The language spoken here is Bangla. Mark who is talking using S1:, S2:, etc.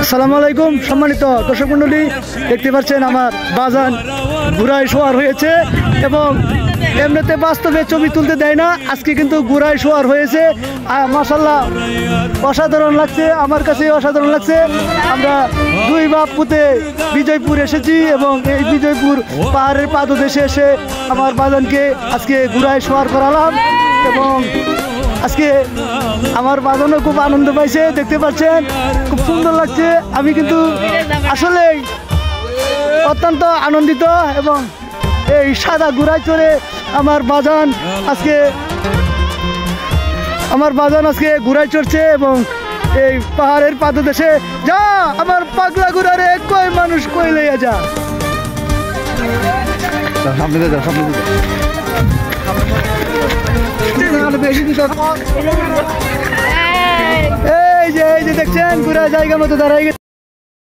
S1: আসসালামু আলাইকুম সম্মানিত দর্শক মণ্ডলী, দেখতে পাচ্ছেন আমার বাজান ঘোড়ায় সওয়ার হয়েছে এবং এমনিতে বাস্তবে ছবি তুলতে দেয় না, আজকে কিন্তু ঘোড়ায় সওয়ার হয়েছে। মাশাআল্লাহ অসাধারণ লাগছে, আমার কাছে অসাধারণ লাগছে। আমরা দুই বাপ পুতে বিজয়পুর এসেছি এবং এই বিজয়পুর পাহাড়ের পাদদেশে এসে আমার বাজানকে আজকে ঘোড়ায় সওয়ার করালাম এবং আজকে আমার বাজানও খুব আনন্দ পাইছে, দেখতে পাচ্ছেন খুব সুন্দর লাগছে। আমি কিন্তু আসলে অত্যন্ত আনন্দিত এবং এই সাদা ঘোড়ায় চড়ে আমার বাজান আজকে ঘোড়ায় চড়ছে এবং এই পাহাড়ের পাদদেশে যা আমার পাগলা ঘোড়ারে কই মানুষ কই লইয়া যা। এই যে দেখছেন ঘোড়া জায়গা মতো দাঁড়াই গেছে।